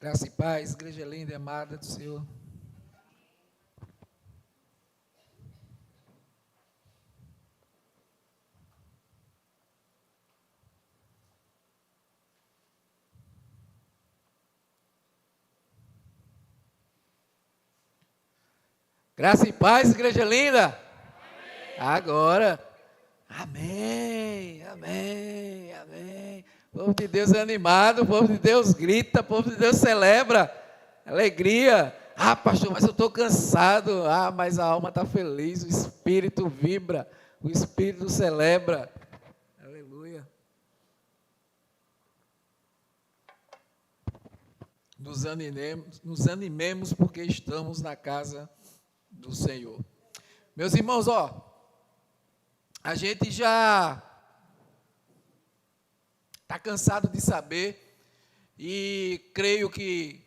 Graça e paz, igreja linda e amada do Senhor. Graça e paz, igreja linda. Amém. Agora. Amém, amém, amém. O povo de Deus é animado, o povo de Deus grita, o povo de Deus celebra. Alegria. Ah, pastor, mas eu estou cansado. Ah, mas a alma está feliz, o espírito vibra, o espírito celebra. Aleluia. Nos animemos porque estamos na casa do Senhor. Meus irmãos, a gente já está cansado de saber e creio que,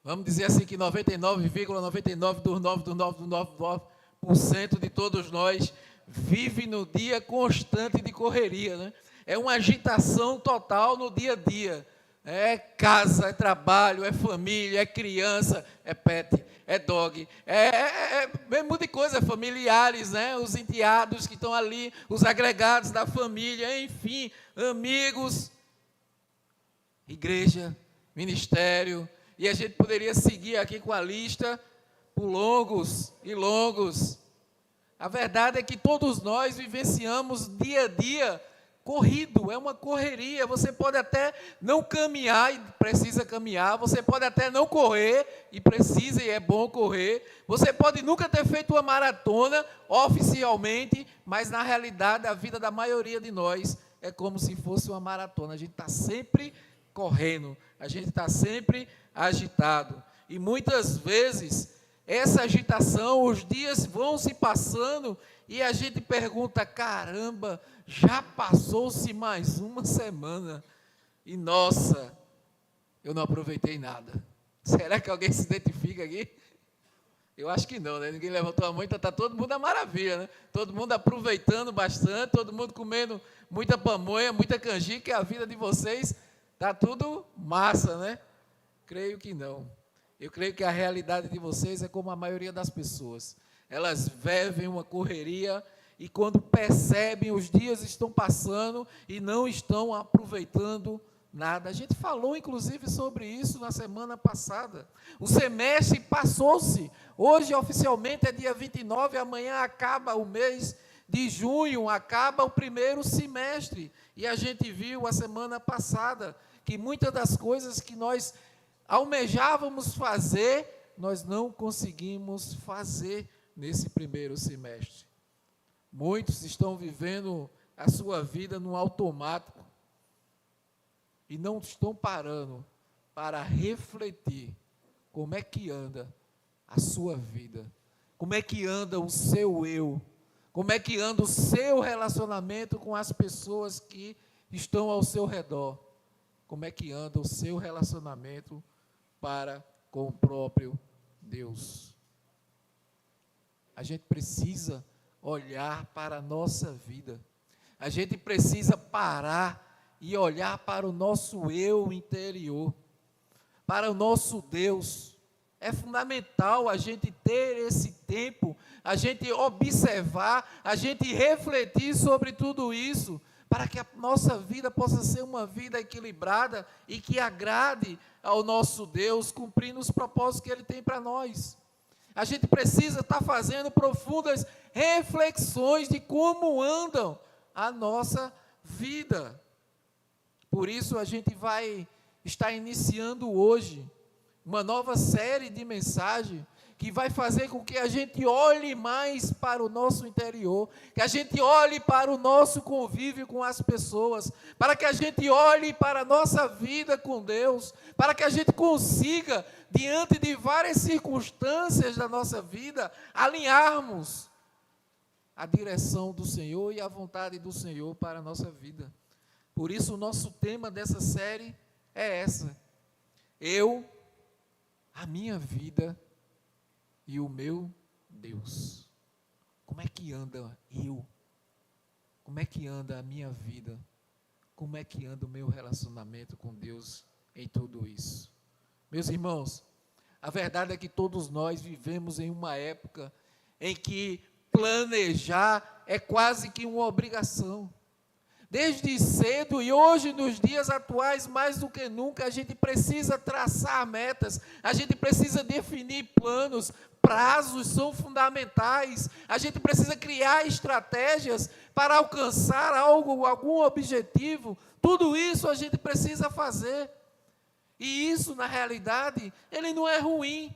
vamos dizer assim, que 99,99% de todos nós vive no dia constante de correria, né? É uma agitação total no dia a dia. É casa, é trabalho, é família, é criança, é pet, é dog, é muita coisa, familiares, né? Os enteados que estão ali, os agregados da família, enfim, amigos, igreja, ministério, e a gente poderia seguir aqui com a lista por longos e longos. A verdade é que todos nós vivenciamos dia a dia corrido, é uma correria. Você pode até não caminhar e precisa caminhar, você pode até não correr e precisa e é bom correr, você pode nunca ter feito uma maratona oficialmente, mas na realidade a vida da maioria de nós é como se fosse uma maratona. A gente está sempre correndo, a gente está sempre agitado, e muitas vezes essa agitação, os dias vão se passando e a gente pergunta, caramba, já passou-se mais uma semana e nossa, eu não aproveitei nada. Será que alguém se identifica aqui? Eu acho que não, né? Ninguém levantou a mão, então está todo mundo a maravilha, né? Todo mundo aproveitando bastante, todo mundo comendo muita pamonha, muita canjica, e a vida de vocês está tudo massa, né? Creio que não. Eu creio que a realidade de vocês é como a maioria das pessoas. Elas vivem uma correria e quando percebem, os dias estão passando e não estão aproveitando nada. A gente falou, inclusive, sobre isso na semana passada. O semestre passou-se. Hoje, oficialmente, é dia 29, amanhã acaba o mês de junho, acaba o primeiro semestre. E a gente viu a semana passada que muitas das coisas que nós almejávamos fazer, nós não conseguimos fazer nesse primeiro semestre. Muitos estão vivendo a sua vida no automático e não estão parando para refletir como é que anda a sua vida, como é que anda o seu eu, como é que anda o seu relacionamento com as pessoas que estão ao seu redor, como é que anda o seu relacionamento para com o próprio Deus. A gente precisa olhar para a nossa vida. A gente precisa parar e olhar para o nosso eu interior, para o nosso Deus. É fundamental a gente ter esse tempo, a gente observar, a gente refletir sobre tudo isso, para que a nossa vida possa ser uma vida equilibrada e que agrade ao nosso Deus, cumprindo os propósitos que Ele tem para nós. A gente precisa estar fazendo profundas reflexões de como andam a nossa vida. Por isso a gente vai estar iniciando hoje uma nova série de mensagens que vai fazer com que a gente olhe mais para o nosso interior, que a gente olhe para o nosso convívio com as pessoas, para que a gente olhe para a nossa vida com Deus, para que a gente consiga, diante de várias circunstâncias da nossa vida, alinharmos a direção do Senhor e a vontade do Senhor para a nossa vida. Por isso o nosso tema dessa série é essa: a minha vida e o meu Deus. Como é que anda eu? Como é que anda a minha vida? Como é que anda o meu relacionamento com Deus em tudo isso? Meus irmãos, a verdade é que todos nós vivemos em uma época em que planejar é quase que uma obrigação. Desde cedo e hoje, nos dias atuais, mais do que nunca, a gente precisa traçar metas, a gente precisa definir planos, prazos são fundamentais, a gente precisa criar estratégias para alcançar algum objetivo. Tudo isso a gente precisa fazer. E isso, na realidade, ele não é ruim.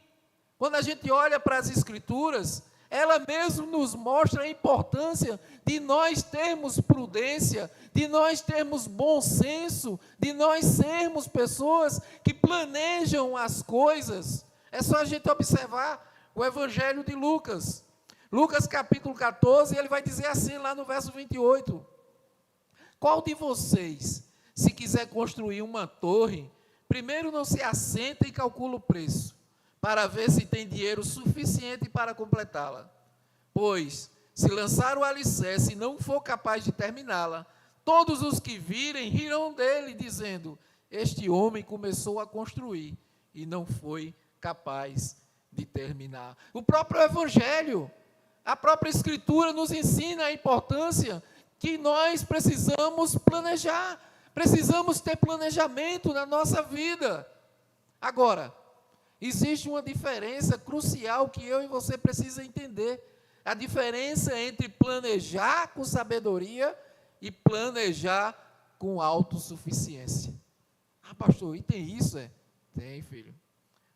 Quando a gente olha para as Escrituras, ela mesmo nos mostra a importância de nós termos prudência, de nós termos bom senso, de nós sermos pessoas que planejam as coisas. É só a gente observar o Evangelho de Lucas. Lucas capítulo 14, ele vai dizer assim lá no verso 28. Qual de vocês, se quiser construir uma torre, primeiro não se assenta e calcula o preço, para ver se tem dinheiro suficiente para completá-la? Pois, se lançar o alicerce e não for capaz de terminá-la, todos os que virem rirão dele, dizendo: este homem começou a construir e não foi capaz de terminar. O próprio Evangelho, a própria Escritura nos ensina a importância que nós precisamos planejar, precisamos ter planejamento na nossa vida. Agora, existe uma diferença crucial que eu e você precisamos entender. A diferença entre planejar com sabedoria e planejar com autossuficiência. Ah, pastor, e tem isso? Tem, filho.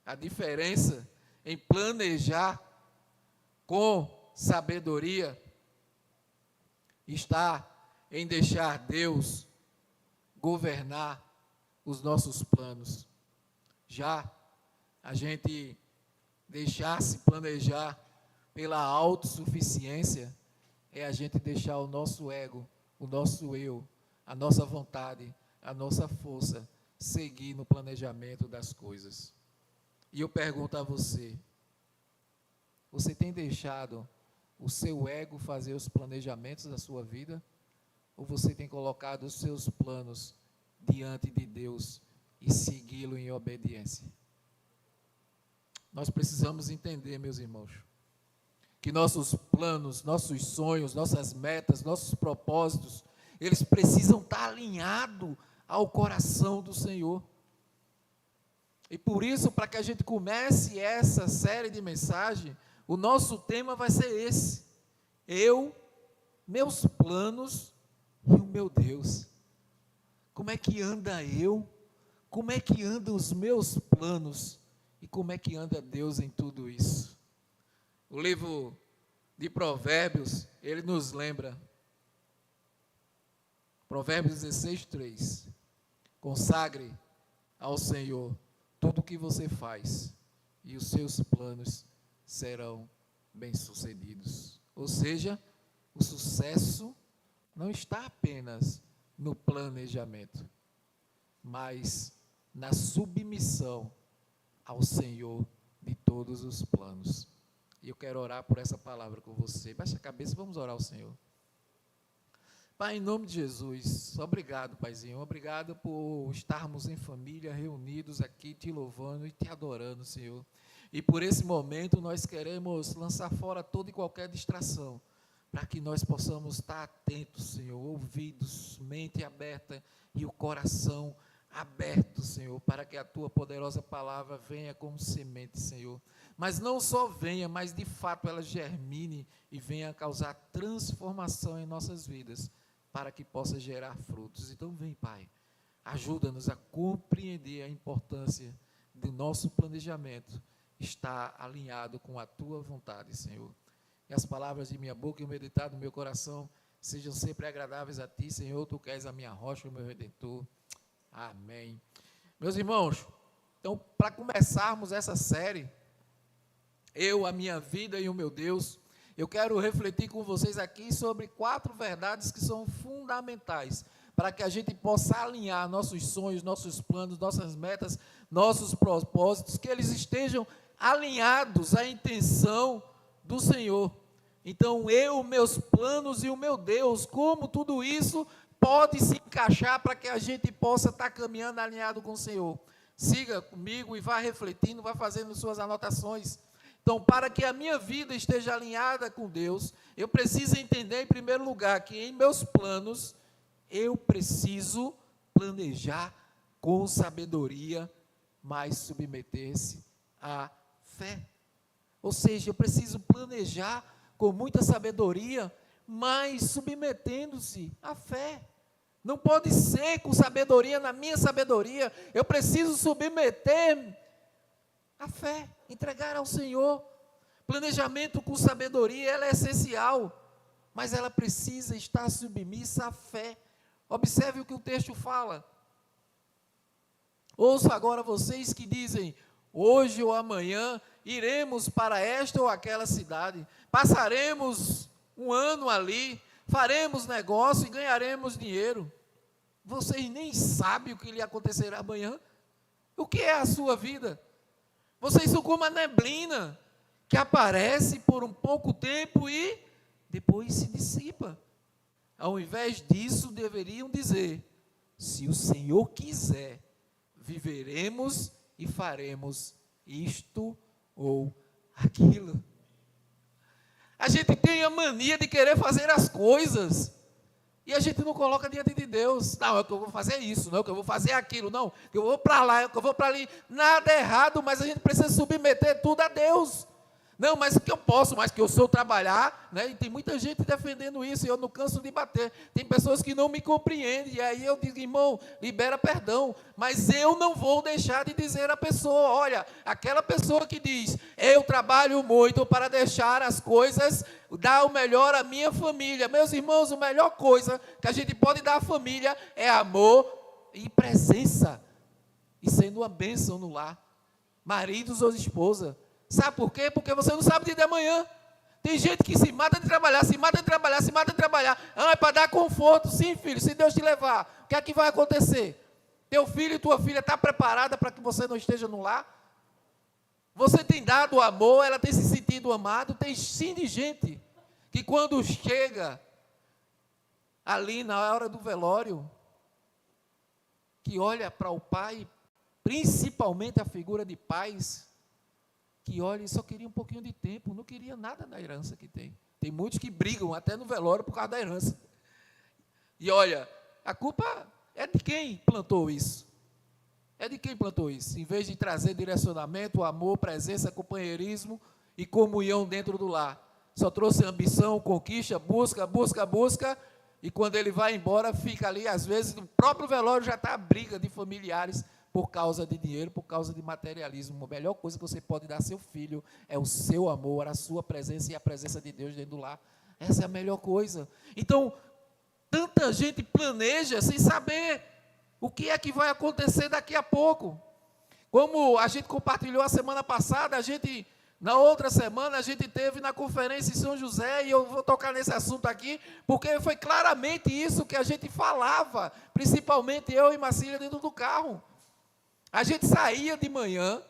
A diferença em planejar com sabedoria está em deixar Deus governar os nossos planos. Já a gente deixar-se planejar pela autossuficiência é a gente deixar o nosso ego, o nosso eu, a nossa vontade, a nossa força seguir no planejamento das coisas. E eu pergunto a você, você tem deixado o seu ego fazer os planejamentos da sua vida? Ou você tem colocado os seus planos diante de Deus e segui-lo em obediência? Nós precisamos entender, meus irmãos, que nossos planos, nossos sonhos, nossas metas, nossos propósitos, eles precisam estar alinhados ao coração do Senhor. E por isso, para que a gente comece essa série de mensagens, o nosso tema vai ser esse: eu, meus planos e o meu Deus. Como é que anda eu? Como é que andam os meus planos? E como é que anda Deus em tudo isso? O livro de Provérbios, ele nos lembra, Provérbios 16, 3, consagre ao Senhor tudo o que você faz, e os seus planos serão bem-sucedidos. Ou seja, o sucesso não está apenas no planejamento, mas na submissão ao Senhor de todos os planos. E eu quero orar por essa palavra com você. Baixa a cabeça e vamos orar ao Senhor. Pai, em nome de Jesus, obrigado, Paizinho. Obrigado por estarmos em família, reunidos aqui, te louvando e te adorando, Senhor. E por esse momento nós queremos lançar fora toda e qualquer distração, para que nós possamos estar atentos, Senhor, ouvidos, mente aberta e o coração aberto, Senhor, para que a Tua poderosa palavra venha como semente, Senhor. Mas não só venha, mas de fato ela germine e venha causar transformação em nossas vidas, para que possa gerar frutos. Então vem, Pai, ajuda-nos a compreender a importância do nosso planejamento estar alinhado com a Tua vontade, Senhor. E as palavras de minha boca e o meditar do meu coração sejam sempre agradáveis a Ti, Senhor. Tu que és a minha rocha, o meu Redentor. Amém. Meus irmãos, então, para começarmos essa série, eu, a minha vida e o meu Deus, eu quero refletir com vocês aqui sobre 4 verdades que são fundamentais para que a gente possa alinhar nossos sonhos, nossos planos, nossas metas, nossos propósitos, que eles estejam alinhados à intenção do Senhor. Então, eu, meus planos e o meu Deus, como tudo isso pode se encaixar para que a gente possa estar caminhando alinhado com o Senhor? Siga comigo e vá refletindo, vá fazendo suas anotações. Então, para que a minha vida esteja alinhada com Deus, eu preciso entender, em primeiro lugar, que em meus planos, eu preciso planejar com sabedoria, mas submeter-se à fé. Ou seja, eu preciso planejar com muita sabedoria, mas submetendo-se à fé. Não pode ser com sabedoria, na minha sabedoria, eu preciso submeter à fé, entregar ao Senhor. Planejamento com sabedoria, ela é essencial, mas ela precisa estar submissa à fé. Observe o que o texto fala. Ouça agora vocês que dizem, hoje ou amanhã, iremos para esta ou aquela cidade, passaremos um ano ali, faremos negócio e ganharemos dinheiro. Vocês nem sabem o que lhe acontecerá amanhã. O que é a sua vida? Vocês são como a neblina, que aparece por um pouco tempo e depois se dissipa. Ao invés disso, deveriam dizer, se o Senhor quiser, viveremos e faremos isto ou aquilo. A gente tem a mania de querer fazer as coisas e a gente não coloca diante de Deus. Não, é que eu vou fazer isso, não é que eu vou fazer aquilo, não, que eu vou para lá, é que eu vou para ali. Nada é errado, mas a gente precisa submeter tudo a Deus. Não, mas que eu posso, mas que eu sou trabalhar, né? E tem muita gente defendendo isso, e eu não canso de bater. Tem pessoas que não me compreendem, e aí eu digo, irmão, libera perdão. Mas eu não vou deixar de dizer à pessoa, olha, aquela pessoa que diz, eu trabalho muito para deixar as coisas, dar o melhor à minha família. Meus irmãos, a melhor coisa que a gente pode dar à família é amor e presença, e sendo uma bênção no lar. Maridos ou esposa. Sabe por quê? Porque você não sabe dia de amanhã. Tem gente que se mata de trabalhar, se mata de trabalhar, se mata de trabalhar. Ah, é para dar conforto. Sim, filho, se Deus te levar, o que é que vai acontecer? Teu filho e tua filha estão preparados para que você não esteja no lar? Você tem dado amor, ela tem se sentido amado. Tem sim de gente que quando chega ali na hora do velório, que olha para o pai, principalmente a figura de pais, que olha e só queria um pouquinho de tempo, não queria nada da herança que tem. Tem muitos que brigam até no velório por causa da herança. E olha, a culpa é de quem plantou isso. É de quem plantou isso. Em vez de trazer direcionamento, amor, presença, companheirismo e comunhão dentro do lar. Só trouxe ambição, conquista, busca, e quando ele vai embora, fica ali, às vezes, no próprio velório já está a briga de familiares, por causa de dinheiro, por causa de materialismo. A melhor coisa que você pode dar ao seu filho é o seu amor, a sua presença e a presença de Deus dentro do lar. Essa é a melhor coisa. Então, tanta gente planeja sem saber o que é que vai acontecer daqui a pouco. Como a gente compartilhou a semana passada, na outra semana, a gente teve na conferência em São José, e eu vou tocar nesse assunto aqui, porque foi claramente isso que a gente falava, principalmente eu e Marcília dentro do carro. A gente saía de manhã,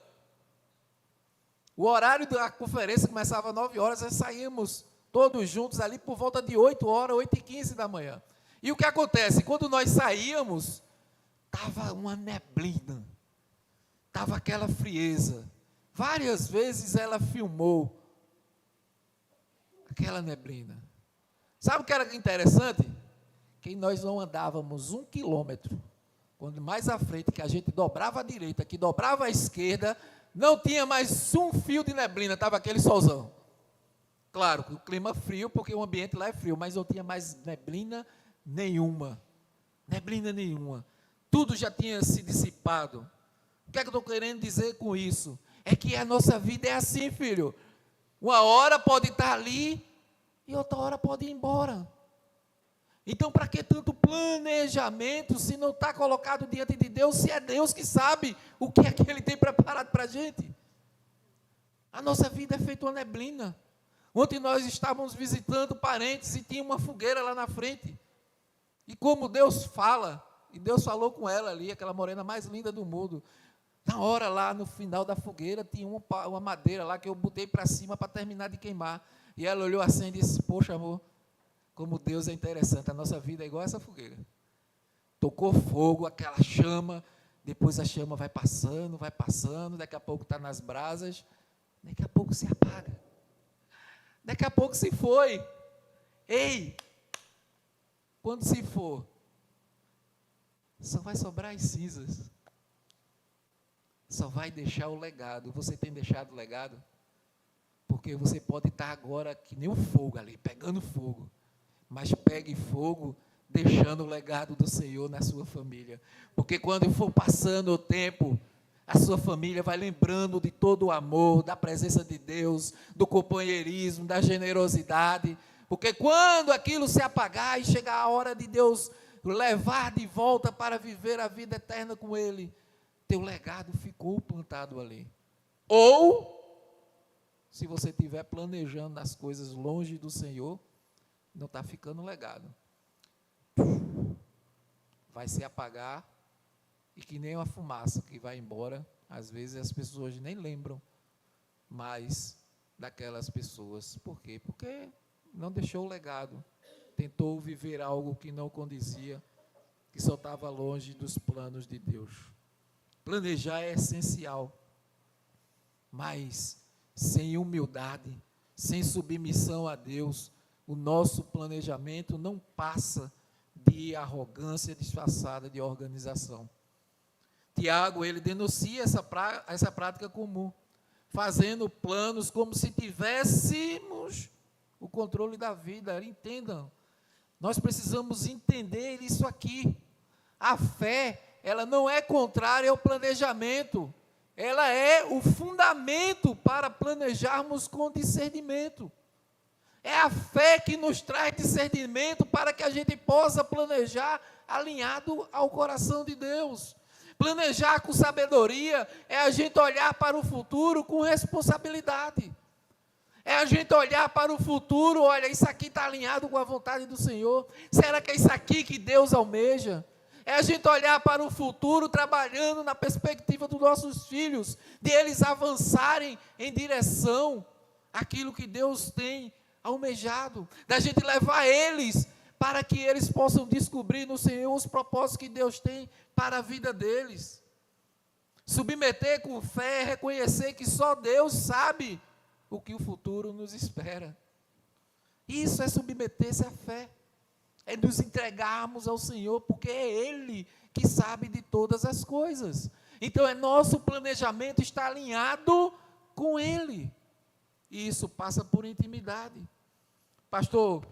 o horário da conferência começava às 9 horas, nós saímos todos juntos ali por volta de 8 horas, 8h15 da manhã. E o que acontece? Quando nós saíamos, estava uma neblina, estava aquela frieza. Várias vezes ela filmou aquela neblina. Sabe o que era interessante? Que nós não andávamos 1 quilômetro. Quando mais à frente, que a gente dobrava à direita, que dobrava à esquerda, não tinha mais um fio de neblina, estava aquele solzão. Claro, o clima frio, porque o ambiente lá é frio, mas não tinha mais neblina nenhuma. Neblina nenhuma. Tudo já tinha se dissipado. O que é que eu estou querendo dizer com isso? É que a nossa vida é assim, filho. Uma hora pode estar ali e outra hora pode ir embora. Então, para que tanto planejamento se não está colocado diante de Deus, se é Deus que sabe o que é que Ele tem preparado para a gente? A nossa vida é feita uma neblina. Ontem nós estávamos visitando parentes e tinha uma fogueira lá na frente. E como Deus fala, e Deus falou com ela ali, aquela morena mais linda do mundo, na hora lá, no final da fogueira, tinha uma madeira lá que eu botei para cima para terminar de queimar. E ela olhou assim e disse, poxa amor, como Deus é interessante, a nossa vida é igual a essa fogueira. Tocou fogo, aquela chama, Depois a chama vai passando, daqui a pouco está nas brasas, daqui a pouco se apaga. Daqui a pouco se foi. Ei, quando se for, só vai sobrar as cinzas. Só vai deixar o legado. Você tem deixado o legado? Porque você pode estar agora que nem o fogo ali, pegando fogo. Mas pegue fogo, deixando o legado do Senhor na sua família. Porque quando for passando o tempo, a sua família vai lembrando de todo o amor, da presença de Deus, do companheirismo, da generosidade. Porque quando aquilo se apagar e chegar a hora de Deus levar de volta para viver a vida eterna com Ele, teu legado ficou plantado ali. Ou, se você estiver planejando as coisas longe do Senhor, não está ficando legado. Vai se apagar, e que nem uma fumaça que vai embora. Às vezes as pessoas nem lembram mais daquelas pessoas. Por quê? Porque não deixou o legado. Tentou viver algo que não condizia, que só estava longe dos planos de Deus. Planejar é essencial, mas sem humildade, sem submissão a Deus, o nosso planejamento não passa de arrogância disfarçada de organização. Tiago, ele denuncia essa prática comum, fazendo planos como se tivéssemos o controle da vida. Entendam, nós precisamos entender isso aqui. A fé, ela não é contrária ao planejamento, ela é o fundamento para planejarmos com discernimento. É a fé que nos traz discernimento para que a gente possa planejar alinhado ao coração de Deus. Planejar com sabedoria é a gente olhar para o futuro com responsabilidade. É a gente olhar para o futuro, olha, isso aqui está alinhado com a vontade do Senhor. Será que é isso aqui que Deus almeja? É a gente olhar para o futuro trabalhando na perspectiva dos nossos filhos, de eles avançarem em direção àquilo que Deus tem almejado, da gente levar eles para que eles possam descobrir no Senhor os propósitos que Deus tem para a vida deles. Submeter com fé é reconhecer que só Deus sabe o que o futuro nos espera. Isso é submeter-se à fé, é nos entregarmos ao Senhor, porque é Ele que sabe de todas as coisas. Então, nosso planejamento está alinhado com Ele, e isso passa por intimidade. Pastor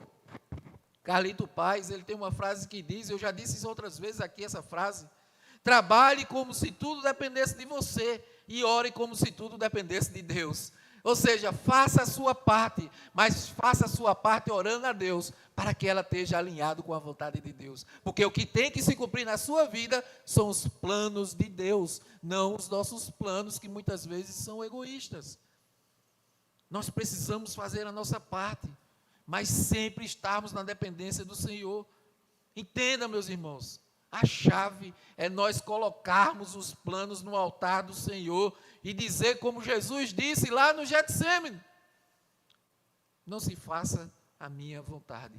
Carlito Paz, ele tem uma frase que diz, eu já disse isso outras vezes aqui, essa frase: trabalhe como se tudo dependesse de você, e ore como se tudo dependesse de Deus. Ou seja, faça a sua parte, mas faça a sua parte orando a Deus, para que ela esteja alinhado com a vontade de Deus. Porque o que tem que se cumprir na sua vida são os planos de Deus, não os nossos planos, que muitas vezes são egoístas. Nós precisamos fazer a nossa parte, mas sempre estarmos na dependência do Senhor. Entenda, meus irmãos, a chave é nós colocarmos os planos no altar do Senhor e dizer como Jesus disse lá no Getsêmani: não se faça a minha vontade,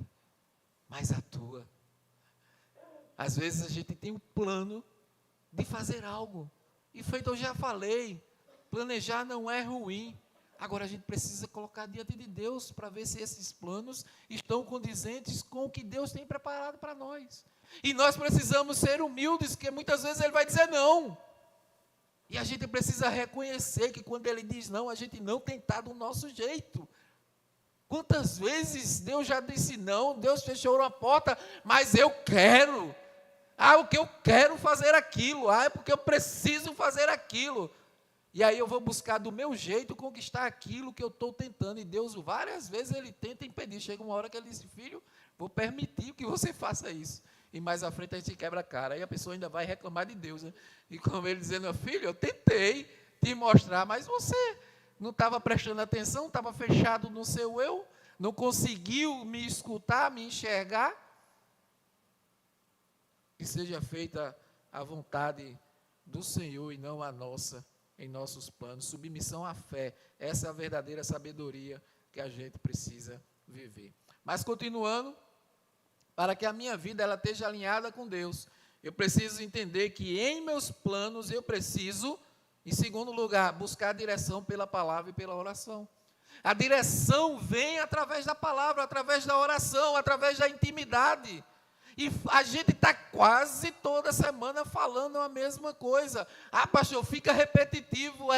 mas a tua. Às vezes a gente tem um plano de fazer algo, e feito eu já falei, planejar não é ruim. Agora a gente precisa colocar diante de Deus para ver se esses planos estão condizentes com o que Deus tem preparado para nós. E nós precisamos ser humildes, porque muitas vezes Ele vai dizer não. E a gente precisa reconhecer que quando Ele diz não, a gente não tem estado do nosso jeito. Quantas vezes Deus já disse não, Deus fechou uma porta, mas eu quero. O que eu quero fazer aquilo. É porque eu preciso fazer aquilo. E aí eu vou buscar do meu jeito conquistar aquilo que eu estou tentando. E Deus, várias vezes, Ele tenta impedir. Chega uma hora que Ele diz: filho, vou permitir que você faça isso. E mais à frente a gente quebra a cara. Aí a pessoa ainda vai reclamar de Deus, né? E como Ele dizendo: filho, eu tentei te mostrar, mas você não estava prestando atenção, estava fechado no seu eu, não conseguiu me escutar, me enxergar. Que seja feita a vontade do Senhor e não a nossa, em nossos planos. Submissão à fé, essa é a verdadeira sabedoria que a gente precisa viver. Mas continuando, para que a minha vida ela esteja alinhada com Deus, Eu preciso entender que em meus planos eu preciso, em segundo lugar, buscar a direção pela palavra e pela oração. A direção vem através da palavra, através da oração, através da intimidade. E a gente está quase toda semana falando a mesma coisa. Ah, pastor, fica repetitivo.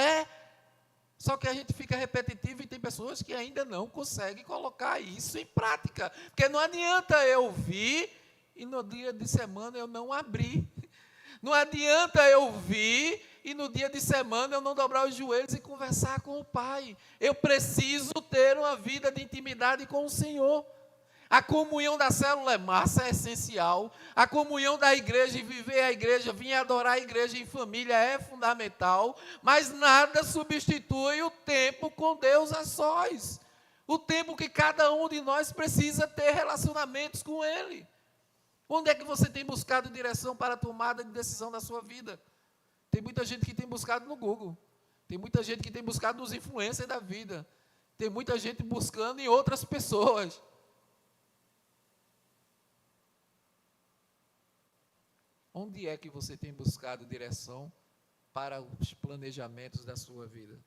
Só que a gente fica repetitivo e tem pessoas que ainda não conseguem colocar isso em prática. Porque não adianta eu ouvir e no dia de semana eu não abrir. Não adianta eu vir e no dia de semana eu não dobrar os joelhos e conversar com o Pai. Eu preciso ter uma vida de intimidade com o Senhor. A comunhão da célula é massa, é essencial. A comunhão da igreja e viver a igreja, vir adorar a igreja em família é fundamental. Mas nada substitui o tempo com Deus a sós. O tempo que cada um de nós precisa ter relacionamentos com Ele. Onde é que você tem buscado direção para a tomada de decisão da sua vida? Tem muita gente que tem buscado no Google. Tem muita gente que tem buscado nos influencers da vida. Tem muita gente buscando em outras pessoas. Onde é que você tem buscado direção para os planejamentos da sua vida?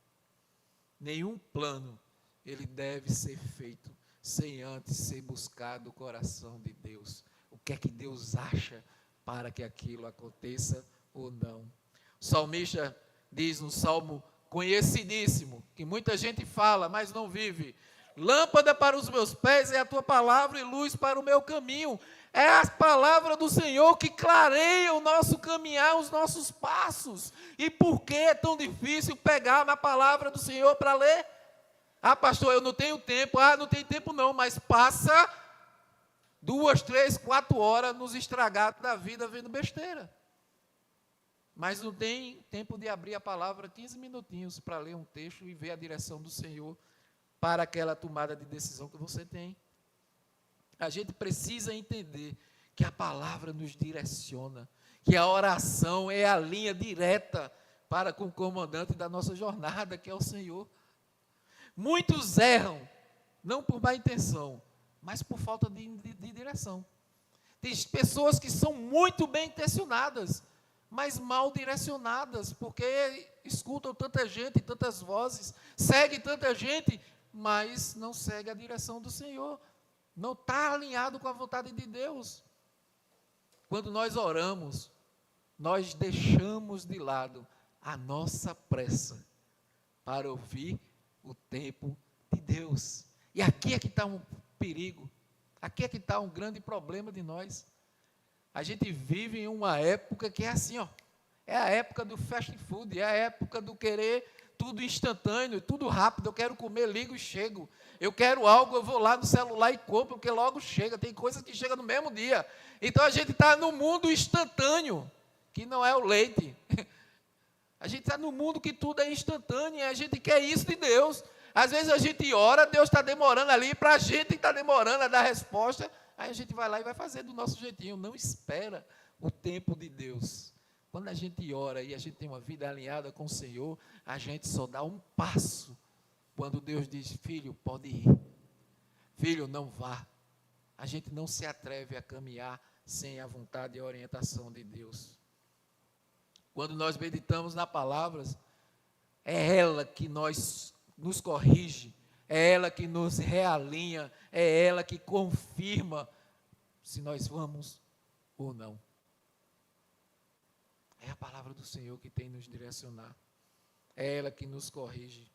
Nenhum plano, ele deve ser feito sem antes ser buscado o coração de Deus. O que é que Deus acha para que aquilo aconteça ou não? O salmista diz no salmo conhecidíssimo, que muita gente fala, mas não vive: lâmpada para os meus pés é a tua palavra e luz para o meu caminho. É a palavra do Senhor que clareia o nosso caminhar, os nossos passos. E por que é tão difícil pegar na palavra do Senhor para ler? Ah, pastor, eu não tenho tempo. Ah, não tem tempo não, mas passa 2, 3, 4 horas nos estragados da vida vendo besteira. Mas não tem tempo de abrir a palavra 15 minutinhos para ler um texto e ver a direção do Senhor para aquela tomada de decisão que você tem. A gente precisa entender que a palavra nos direciona, que a oração é a linha direta para com o comandante da nossa jornada, que é o Senhor. Muitos erram, não por má intenção, mas por falta de direção. Tem pessoas que são muito bem intencionadas, mas mal direcionadas, porque escutam tanta gente, tantas vozes, seguem tanta gente, mas não segue a direção do Senhor. Não está alinhado com a vontade de Deus. Quando nós oramos, nós deixamos de lado a nossa pressa para ouvir o tempo de Deus. E aqui é que está um perigo, aqui é que está um grande problema de nós. A gente vive em uma época que é assim, é a época do fast food, é a época do querer tudo instantâneo, tudo rápido. Eu quero comer, ligo e chego. Eu quero algo, eu vou lá no celular e compro, porque logo chega. Tem coisas que chegam no mesmo dia. Então a gente está no mundo instantâneo, que não é o leite. A gente está no mundo que tudo é instantâneo e a gente quer isso de Deus. Às vezes a gente ora, Deus está demorando ali, para a gente está demorando a dar resposta. Aí a gente vai lá e vai fazer do nosso jeitinho. Não espera o tempo de Deus. Quando a gente ora e a gente tem uma vida alinhada com o Senhor, a gente só dá um passo. Quando Deus diz: filho, pode ir. Filho, não vá. A gente não se atreve a caminhar sem a vontade e a orientação de Deus. Quando nós meditamos na palavra, é ela que nos corrige, é ela que nos realinha, é ela que confirma se nós vamos ou não. É a palavra do Senhor que tem nos direcionar. É ela que nos corrige.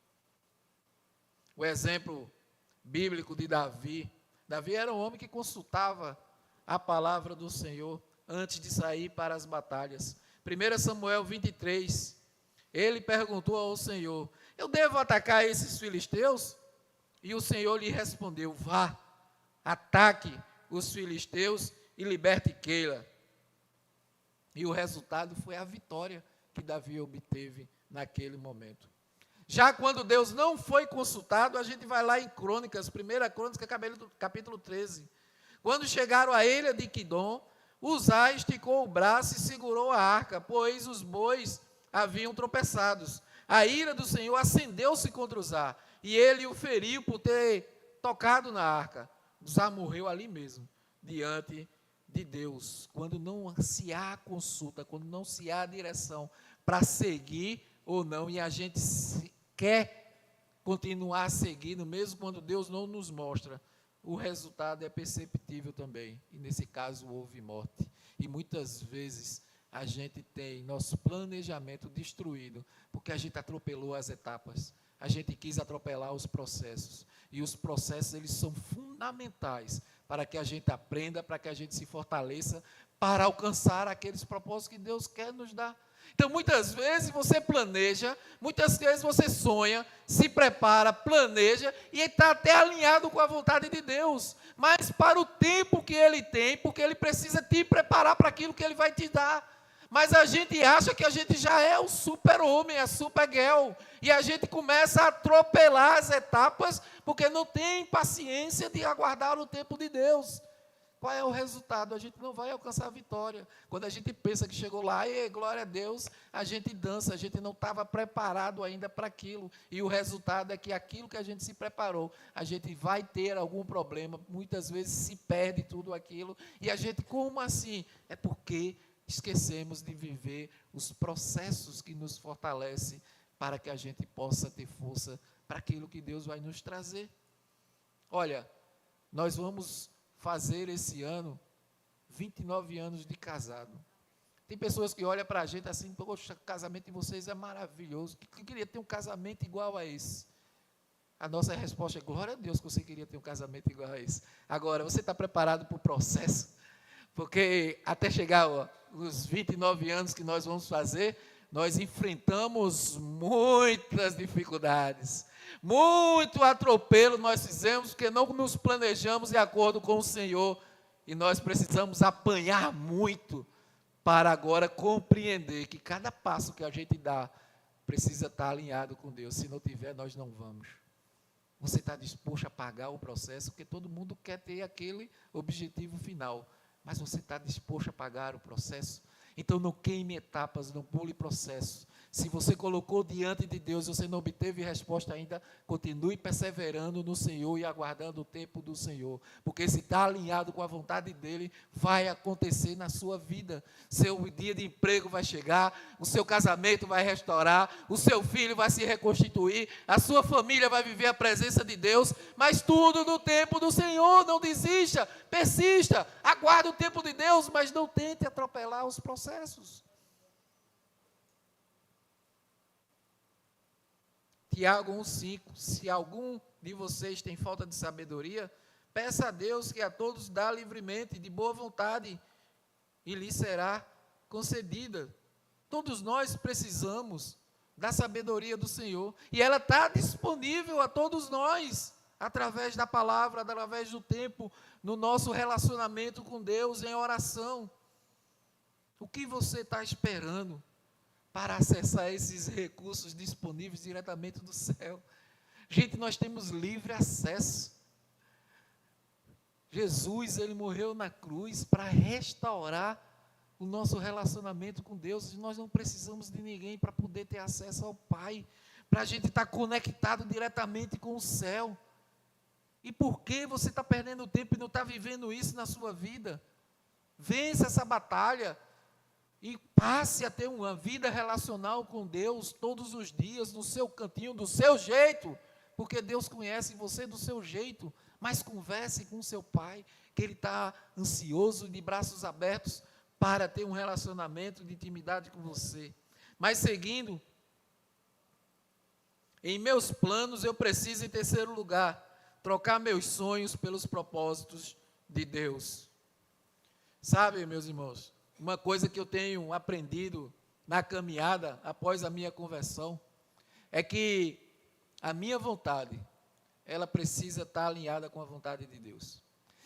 O exemplo bíblico de Davi. Davi era um homem que consultava a palavra do Senhor antes de sair para as batalhas. 1 Samuel 23, ele perguntou ao Senhor: eu devo atacar esses filisteus? E o Senhor lhe respondeu: vá, ataque os filisteus e liberte Keila. E o resultado foi a vitória que Davi obteve naquele momento. Já quando Deus não foi consultado, a gente vai lá em Crônicas, 1 Crônica, capítulo 13. Quando chegaram à ilha de Quidom, Uzá esticou o braço e segurou a arca, pois os bois haviam tropeçados. A ira do Senhor acendeu-se contra Uzá, e ele o feriu por ter tocado na arca. Uzá morreu ali mesmo, diante de Deus, quando não se há consulta, quando não se há direção para seguir ou não, e a gente quer continuar seguindo, mesmo quando Deus não nos mostra, o resultado é perceptível também. E nesse caso houve morte. E muitas vezes a gente tem nosso planejamento destruído, porque a gente atropelou as etapas. A gente quis atropelar os processos. E os processos, eles são fundamentais para que a gente aprenda, para que a gente se fortaleça, para alcançar aqueles propósitos que Deus quer nos dar. Então, muitas vezes você planeja, muitas vezes você sonha, se prepara, planeja, e está até alinhado com a vontade de Deus. Mas para o tempo que Ele tem, porque Ele precisa te preparar para aquilo que Ele vai te dar. Mas a gente acha que a gente já é o super-homem, a super-girl, e a gente começa a atropelar as etapas, porque não tem paciência de aguardar o tempo de Deus. Qual é o resultado? A gente não vai alcançar a vitória. Quando a gente pensa que chegou lá, e glória a Deus, a gente dança, a gente não estava preparado ainda para aquilo. E o resultado é que aquilo que a gente se preparou, a gente vai ter algum problema, muitas vezes se perde tudo aquilo. E a gente, como assim? É porque esquecemos de viver os processos que nos fortalecem para que a gente possa ter força para aquilo que Deus vai nos trazer. Olha, nós vamos fazer esse ano 29 anos de casado. Tem pessoas que olham para a gente assim, poxa, o casamento de vocês é maravilhoso, eu queria ter um casamento igual a esse. A nossa resposta é, glória a Deus que você queria ter um casamento igual a esse. Agora, você está preparado para o processo? Porque até chegar os 29 anos que nós vamos fazer, nós enfrentamos muitas dificuldades, muito atropelo nós fizemos, porque não nos planejamos de acordo com o Senhor, e nós precisamos apanhar muito, para agora compreender que cada passo que a gente dá, precisa estar alinhado com Deus, se não tiver, nós não vamos. Você está disposto a pagar o processo, porque todo mundo quer ter aquele objetivo final, mas você está disposto a pagar o processo? Então não queime etapas, não pule processo. Se você colocou diante de Deus, você não obteve resposta ainda, continue perseverando no Senhor e aguardando o tempo do Senhor, porque se está alinhado com a vontade dEle, vai acontecer na sua vida. Seu dia de emprego vai chegar, o seu casamento vai restaurar, o seu filho vai se reconstituir, a sua família vai viver a presença de Deus, mas tudo no tempo do Senhor. Não desista, persista, aguarde o tempo de Deus, mas não tente atropelar os processos. Tiago 1,5, se algum de vocês tem falta de sabedoria, peça a Deus que a todos dá livremente, de boa vontade, e lhe será concedida. Todos nós precisamos da sabedoria do Senhor, e ela está disponível a todos nós, através da palavra, através do tempo, no nosso relacionamento com Deus, em oração. O que você está esperando para acessar esses recursos disponíveis diretamente do céu? Gente, nós temos livre acesso. Jesus, Ele morreu na cruz para restaurar o nosso relacionamento com Deus. Nós não precisamos de ninguém para poder ter acesso ao Pai, para a gente estar conectado diretamente com o céu. E por que você está perdendo tempo e não está vivendo isso na sua vida? Vença essa batalha e passe a ter uma vida relacional com Deus todos os dias, no seu cantinho, do seu jeito, porque Deus conhece você do seu jeito, mas converse com seu Pai, que Ele está ansioso, de braços abertos, para ter um relacionamento de intimidade com você. Mas seguindo, em meus planos eu preciso, em terceiro lugar, trocar meus sonhos pelos propósitos de Deus. Sabe, meus irmãos, uma coisa que eu tenho aprendido na caminhada após a minha conversão é que a minha vontade, ela precisa estar alinhada com a vontade de Deus.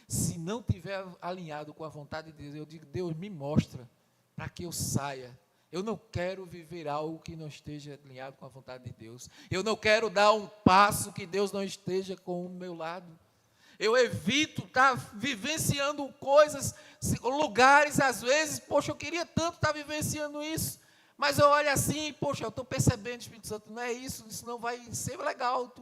Se não tiver alinhado com a vontade de Deus, eu digo, Deus, me mostra para que eu saia. Eu não quero viver algo que não esteja alinhado com a vontade de Deus. Eu não quero dar um passo que Deus não esteja com o meu lado. Eu evito estar vivenciando coisas, lugares, às vezes, poxa, eu queria tanto estar vivenciando isso, Mas eu olho assim, poxa, eu estou percebendo, Espírito Santo, não é isso não vai ser legal,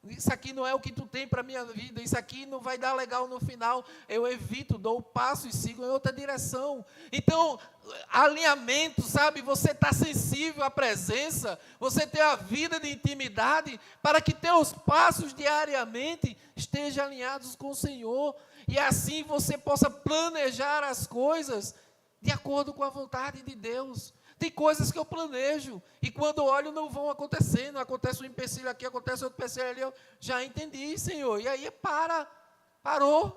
isso aqui não é o que tu tem para a minha vida, isso aqui não vai dar legal no final, eu evito, dou o passo e sigo em outra direção. Então, alinhamento, sabe, você está sensível à presença, você tem a vida de intimidade, para que teus passos diariamente estejam alinhados com o Senhor, e assim você possa planejar as coisas de acordo com a vontade de Deus. Tem coisas que eu planejo, e quando olho não vão acontecendo, acontece um empecilho aqui, acontece outro empecilho ali, eu já entendi, Senhor, e aí parou,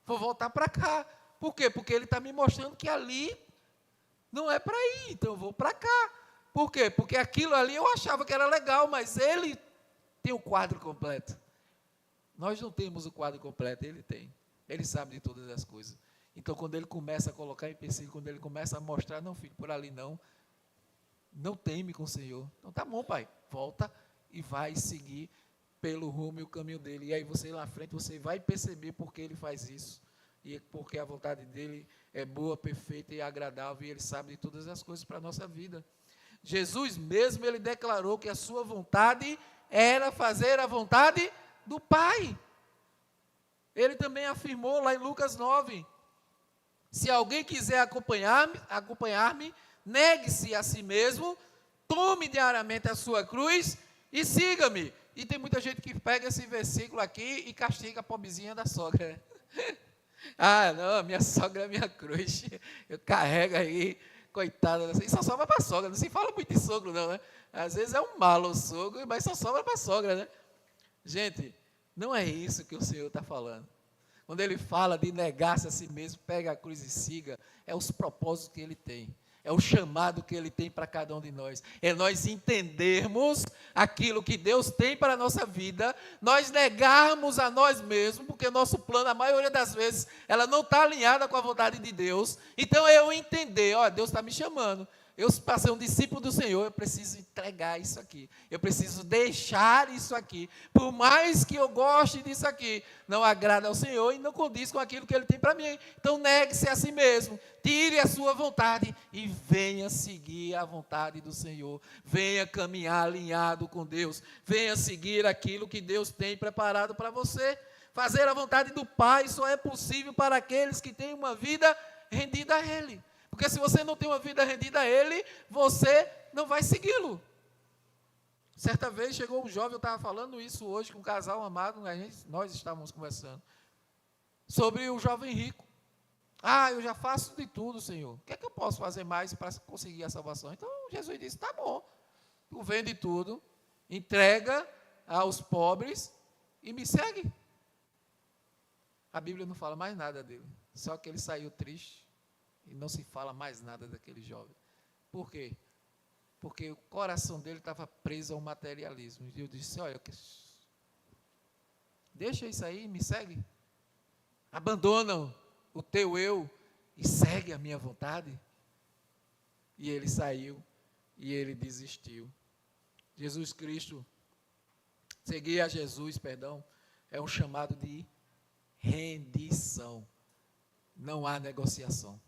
vou voltar para cá. Por quê? Porque Ele está me mostrando que ali não é para ir, então eu vou para cá. Por quê? Porque aquilo ali eu achava que era legal, mas Ele tem o quadro completo. Nós não temos o quadro completo, Ele tem, Ele sabe de todas as coisas. Então, quando Ele começa a colocar empecilho, quando Ele começa a mostrar, não, filho, por ali não teme com o Senhor. Então, tá bom, pai, volta e vai seguir pelo rumo e o caminho dEle. E aí, você lá na frente, você vai perceber por que Ele faz isso. E porque a vontade dEle é boa, perfeita e agradável, e Ele sabe de todas as coisas para a nossa vida. Jesus mesmo, Ele declarou que a sua vontade era fazer a vontade do Pai. Ele também afirmou lá em Lucas 9, se alguém quiser acompanhar-me, negue-se a si mesmo, tome diariamente a sua cruz e siga-me. E tem muita gente que pega esse versículo aqui e castiga a pobrezinha da sogra. Ah, não, minha sogra é minha cruz. Eu carrego aí, coitada. E só sobra para a sogra, não se fala muito de sogro não, né? Às vezes é um malo o sogro, mas só sobra para a sogra, né? Gente, não é isso que o Senhor está falando. Quando Ele fala de negar-se a si mesmo, pega a cruz e siga, é os propósitos que Ele tem, é o chamado que Ele tem para cada um de nós, é nós entendermos aquilo que Deus tem para a nossa vida, nós negarmos a nós mesmos, porque o nosso plano, a maioria das vezes, ela não está alinhada com a vontade de Deus. Então eu entender, ó, Deus está me chamando, eu para ser um discípulo do Senhor, eu preciso entregar isso aqui, eu preciso deixar isso aqui, por mais que eu goste disso aqui, não agrada ao Senhor e não condiz com aquilo que Ele tem para mim. Então negue-se a si mesmo, tire a sua vontade e venha seguir a vontade do Senhor, venha caminhar alinhado com Deus, venha seguir aquilo que Deus tem preparado para você. Fazer a vontade do Pai só é possível para aqueles que têm uma vida rendida a Ele. Porque se você não tem uma vida rendida a Ele, você não vai segui-lo. Certa vez chegou um jovem, eu estava falando isso hoje com um casal amado, nós estávamos conversando, sobre o jovem rico. Ah, eu já faço de tudo, Senhor. O que é que eu posso fazer mais para conseguir a salvação? Então Jesus disse, tá bom, tu vende tudo, entrega aos pobres e me segue. A Bíblia não fala mais nada dele, só que ele saiu triste. E não se fala mais nada daquele jovem. Por quê? Porque o coração dele estava preso ao materialismo. E eu disse, olha, deixa isso aí, me segue. Abandona o teu eu e segue a minha vontade. E ele saiu e ele desistiu. Seguir a Jesus, é um chamado de rendição. Não há negociação.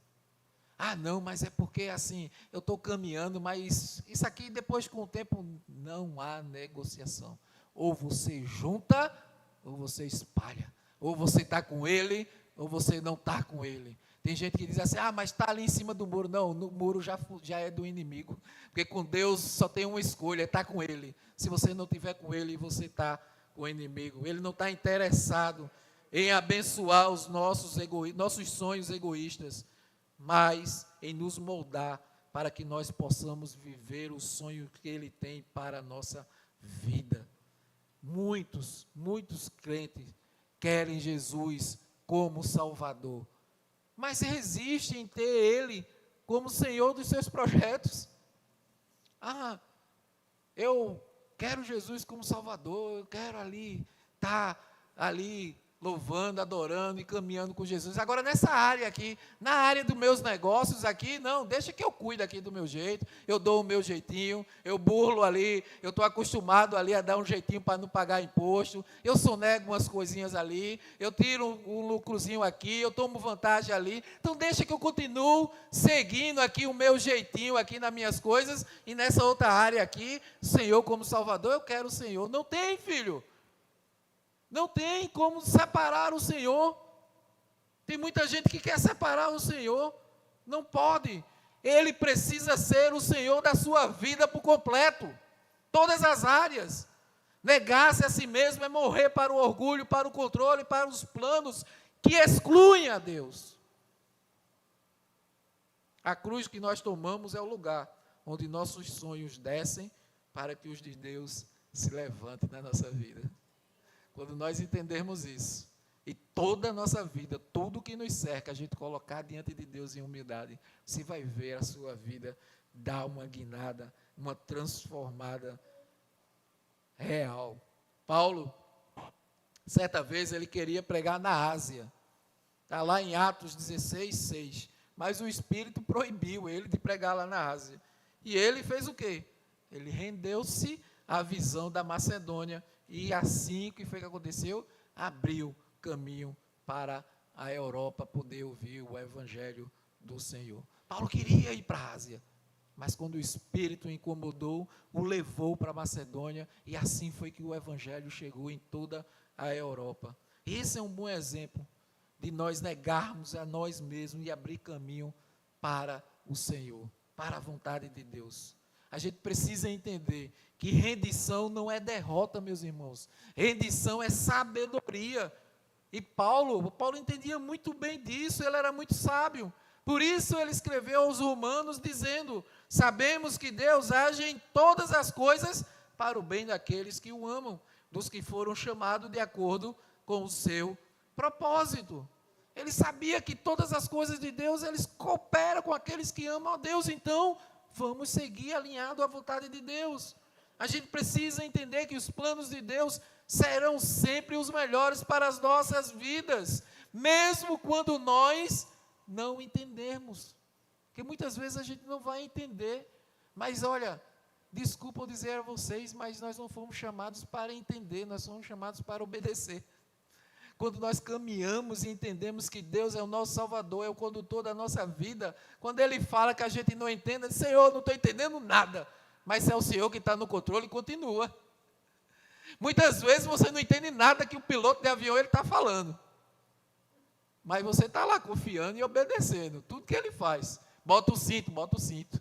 Ah, não, mas é porque assim, eu estou caminhando, mas isso aqui depois com o tempo, não há negociação. Ou você junta, ou você espalha. Ou você está com ele, ou você não está com ele. Tem gente que diz assim, ah, mas está ali em cima do muro. Não, no muro já é do inimigo. Porque com Deus só tem uma escolha, é estar com ele. Se você não estiver com ele, você está com o inimigo. Ele não está interessado em abençoar os nossos sonhos egoístas, mas em nos moldar para que nós possamos viver o sonho que Ele tem para a nossa vida. Muitos crentes querem Jesus como Salvador, mas resistem em ter Ele como Senhor dos seus projetos. Ah, eu quero Jesus como Salvador, eu quero estar ali louvando, adorando e caminhando com Jesus. Agora, nessa área aqui, na área dos meus negócios aqui, não, deixa que eu cuide aqui do meu jeito, eu dou o meu jeitinho, eu burlo ali, eu estou acostumado ali a dar um jeitinho para não pagar imposto, eu sonego umas coisinhas ali, eu tiro um lucrozinho aqui, eu tomo vantagem ali, então deixa que eu continuo seguindo aqui o meu jeitinho aqui nas minhas coisas, e nessa outra área aqui, Senhor como Salvador, eu quero o Senhor. Não tem, filho. Não tem como separar o Senhor. Tem muita gente que quer separar o Senhor. Não pode. Ele precisa ser o Senhor da sua vida por completo. Todas as áreas. Negar-se a si mesmo é morrer para o orgulho, para o controle, para os planos que excluem a Deus. A cruz que nós tomamos é o lugar onde nossos sonhos descem para que os de Deus se levantem na nossa vida. Quando nós entendermos isso, e toda a nossa vida, tudo que nos cerca, a gente colocar diante de Deus em humildade, você vai ver a sua vida dar uma guinada, uma transformada real. Paulo, certa vez, ele queria pregar na Ásia. Está lá em Atos 16, 6. Mas o Espírito proibiu ele de pregar lá na Ásia. E ele fez o quê? Ele rendeu-se à visão da Macedônia. E assim, o que foi que aconteceu? Abriu caminho para a Europa poder ouvir o Evangelho do Senhor. Paulo queria ir para a Ásia, mas quando o Espírito o incomodou, o levou para a Macedônia, e assim foi que o Evangelho chegou em toda a Europa. Esse é um bom exemplo de nós negarmos a nós mesmos e abrir caminho para o Senhor, para a vontade de Deus. A gente precisa entender que rendição não é derrota, meus irmãos. Rendição é sabedoria. E Paulo entendia muito bem disso, ele era muito sábio. Por isso ele escreveu aos Romanos dizendo: sabemos que Deus age em todas as coisas para o bem daqueles que o amam, dos que foram chamados de acordo com o seu propósito. Ele sabia que todas as coisas de Deus, eles cooperam com aqueles que amam a Deus. Então, vamos seguir alinhado à vontade de Deus. A gente precisa entender que os planos de Deus serão sempre os melhores para as nossas vidas, mesmo quando nós não entendermos. Porque muitas vezes a gente não vai entender. Mas olha, desculpa eu dizer a vocês, mas nós não fomos chamados para entender, nós fomos chamados para obedecer. Quando nós caminhamos e entendemos que Deus é o nosso Salvador, é o condutor da nossa vida, quando Ele fala que a gente não entenda, Senhor, não estou entendendo nada, mas é o Senhor que está no controle e continua. Muitas vezes você não entende nada que o piloto de avião está falando, mas você está lá confiando e obedecendo, tudo que ele faz. Bota o cinto, bota o cinto.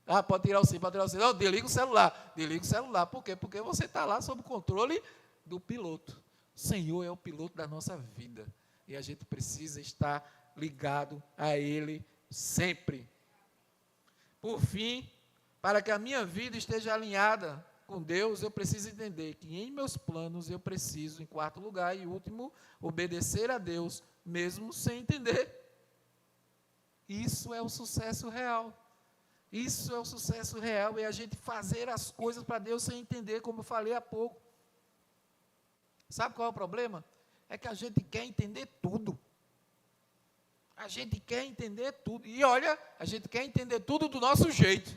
Ah, pode tirar o cinto, pode tirar o cinto. Não, desliga o celular. Por quê? Porque você está lá sob o controle do piloto. O Senhor é o piloto da nossa vida, e a gente precisa estar ligado a Ele sempre. Por fim, para que a minha vida esteja alinhada com Deus, eu preciso entender que em meus planos eu preciso, em quarto lugar e último, obedecer a Deus, mesmo sem entender. Isso é o sucesso real. Isso é o sucesso real, é a gente fazer as coisas para Deus sem entender, como eu falei há pouco. Sabe qual é o problema? É que a gente quer entender tudo. A gente quer entender tudo. E olha, a gente quer entender tudo do nosso jeito,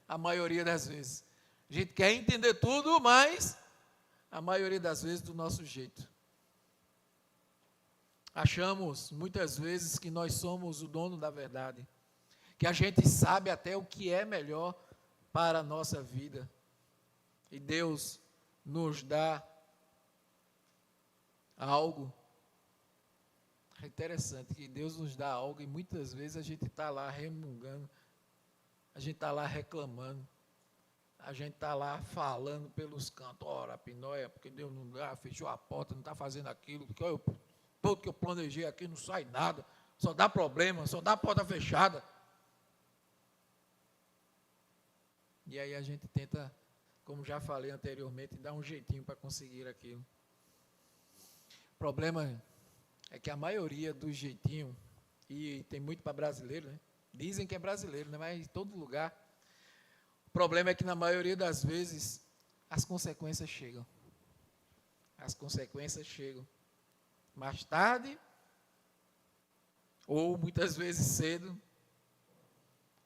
a maioria das vezes. A gente quer entender tudo, mas a maioria das vezes do nosso jeito. Achamos muitas vezes que nós somos o dono da verdade, que a gente sabe até o que é melhor para a nossa vida. E Deus nos dá algo. É interessante que Deus nos dá algo e muitas vezes a gente está lá remungando, a gente está lá reclamando, a gente está lá falando pelos cantos, ora, pinóia, porque Deus não dá, fechou a porta, não está fazendo aquilo, porque tudo que eu planejei aqui não sai nada, só dá problema, só dá porta fechada. E aí a gente tenta, como já falei anteriormente, dar um jeitinho para conseguir aquilo. O problema é que a maioria dos jeitinhos, e tem muito para brasileiro, né? Dizem que é brasileiro, né? Mas em todo lugar. O problema é que na maioria das vezes as consequências chegam. As consequências chegam. mais tarde, ou muitas vezes cedo,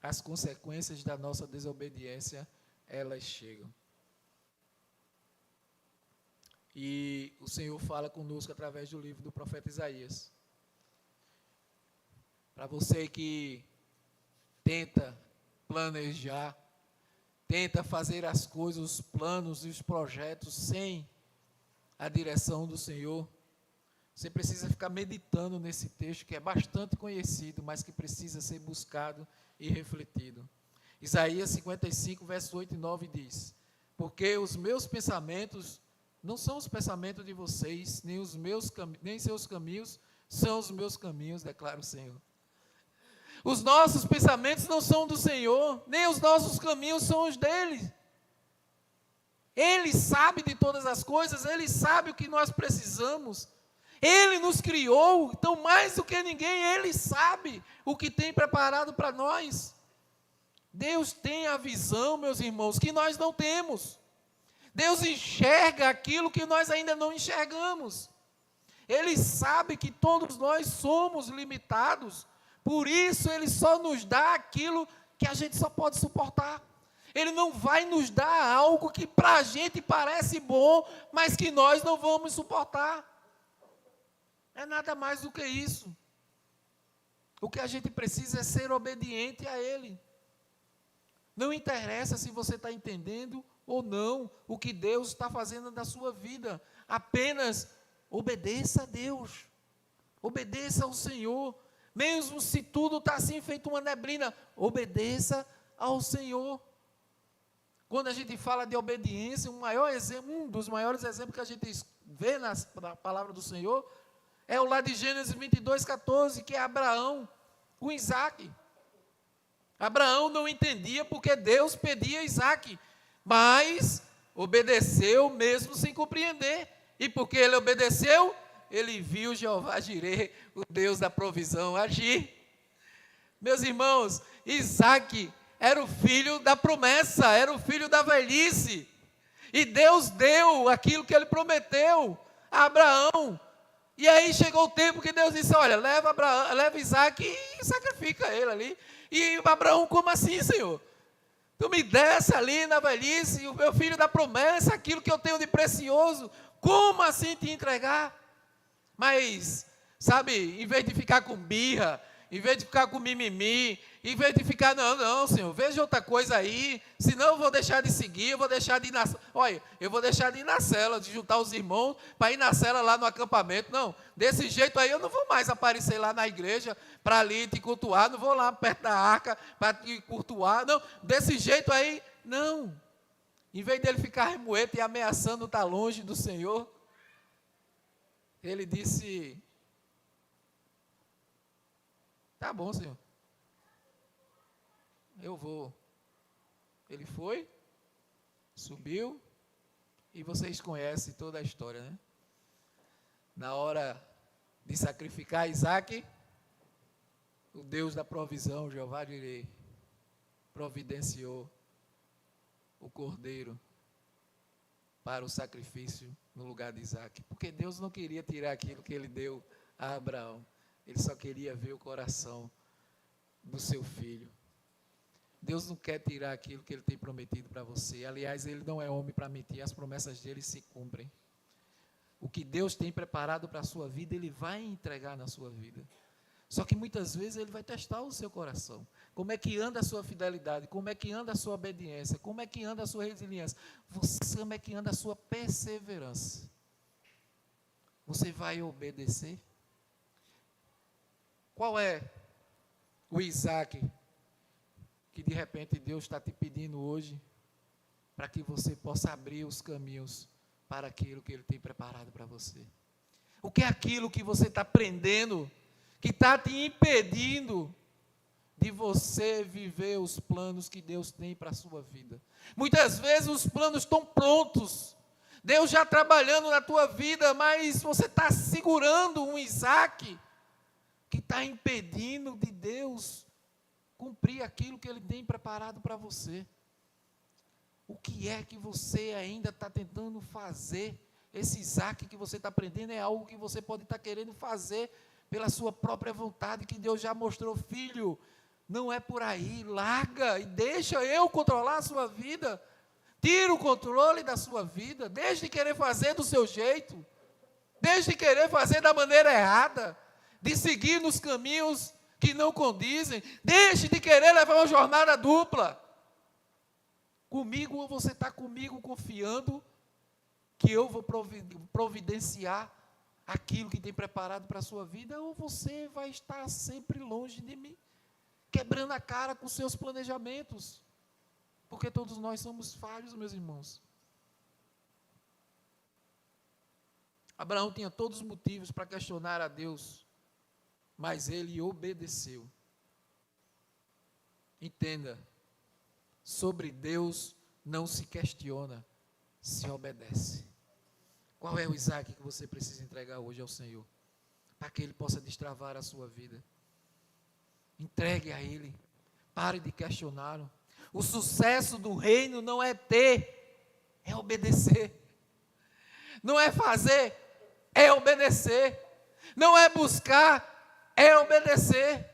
as consequências da nossa desobediência, elas chegam. E o Senhor fala conosco através do livro do profeta Isaías. Para você que tenta planejar, tenta fazer as coisas, os planos e os projetos sem a direção do Senhor, você precisa ficar meditando nesse texto que é bastante conhecido, mas que precisa ser buscado e refletido. Isaías 55, verso 8 e 9 diz: porque os meus pensamentos não são os pensamentos de vocês, nem seus caminhos são os meus caminhos, declara o Senhor. Os nossos pensamentos não são do Senhor, nem os nossos caminhos são os dele. Ele sabe de todas as coisas, Ele sabe o que nós precisamos. Ele nos criou, então mais do que ninguém, Ele sabe o que tem preparado para nós. Deus tem a visão, meus irmãos, que nós não temos. Deus enxerga aquilo que nós ainda não enxergamos. Ele sabe que todos nós somos limitados, por isso Ele só nos dá aquilo que a gente só pode suportar. Ele não vai nos dar algo que para a gente parece bom, mas que nós não vamos suportar. É nada mais do que isso. O que a gente precisa é ser obediente a Ele. Não interessa se você está entendendo ou não o que Deus está fazendo na sua vida. Apenas obedeça a Deus. Obedeça ao Senhor. Mesmo se tudo está assim feito uma neblina, obedeça ao Senhor. Quando a gente fala de obediência, um dos maiores exemplos que a gente vê na palavra do Senhor é o lá de Gênesis 22, 14, que é Abraão com Isaac. Abraão não entendia porque Deus pedia Isaac, mas obedeceu mesmo sem compreender. E porque ele obedeceu, ele viu Jeová Jireh, o Deus da provisão, agir. Meus irmãos, Isaac era o filho da promessa, era o filho da velhice. E Deus deu aquilo que Ele prometeu a Abraão. E aí chegou o tempo que Deus disse: olha, leva Isaac e sacrifica ele ali. E Abraão: como assim, Senhor? Tu me desse ali na velhice, o meu filho da promessa, aquilo que eu tenho de precioso, como assim te entregar? Mas, sabe, em vez de ficar com birra, em vez de ficar com mimimi, em vez de ficar, não, Senhor, veja outra coisa aí, senão eu vou deixar de seguir, eu vou deixar de ir eu vou deixar de ir na cela, de juntar os irmãos, para ir na cela lá no acampamento. Não, desse jeito aí eu não vou mais aparecer lá na igreja, para ali te cultuar, não vou lá perto da arca, para te cultuar, não, desse jeito aí, não. Em vez dele ficar remoendo e ameaçando estar longe do Senhor, ele disse: tá bom, Senhor, eu vou. Ele foi, subiu, e vocês conhecem toda a história, né? Na hora de sacrificar Isaac, o Deus da provisão, Jeová Jireh, providenciou o cordeiro para o sacrifício no lugar de Isaac, porque Deus não queria tirar aquilo que Ele deu a Abraão. Ele só queria ver o coração do seu filho. Deus não quer tirar aquilo que Ele tem prometido para você. Aliás, Ele não é homem para mentir, as promessas dEle se cumprem. O que Deus tem preparado para a sua vida, Ele vai entregar na sua vida. Só que muitas vezes Ele vai testar o seu coração. Como é que anda a sua fidelidade? Como é que anda a sua obediência? Como é que anda a sua resiliência? Como é que anda a sua perseverança? Você vai obedecer? Qual é o Isaac que de repente Deus está te pedindo hoje, para que você possa abrir os caminhos para aquilo que Ele tem preparado para você? O que é aquilo que você está aprendendo, que está te impedindo de você viver os planos que Deus tem para a sua vida? Muitas vezes os planos estão prontos, Deus já trabalhando na tua vida, mas você está segurando um Isaac que está impedindo de Deus cumprir aquilo que Ele tem preparado para você. O que é que você ainda está tentando fazer Esse Isaac que você está aprendendo é algo que você pode estar querendo fazer pela sua própria vontade, que Deus já mostrou. Filho, não é por aí, larga e deixa eu controlar a sua vida. Tira o controle da sua vida, deixe de querer fazer do seu jeito, deixe de querer fazer da maneira errada, de seguir nos caminhos que não condizem, deixe de querer levar uma jornada dupla. Comigo, ou você está comigo confiando que eu vou providenciar aquilo que tem preparado para a sua vida, ou você vai estar sempre longe de mim, quebrando a cara com seus planejamentos, porque todos nós somos falhos, meus irmãos. Abraão tinha todos os motivos para questionar a Deus, mas ele obedeceu. Entenda, sobre Deus não se questiona, se obedece. Qual é o Isaac que você precisa entregar hoje ao Senhor, para que Ele possa destravar a sua vida? Entregue a Ele, pare de questioná-lo. O sucesso do reino não é ter, é obedecer. Não é fazer, é obedecer. Não é buscar, é obedecer.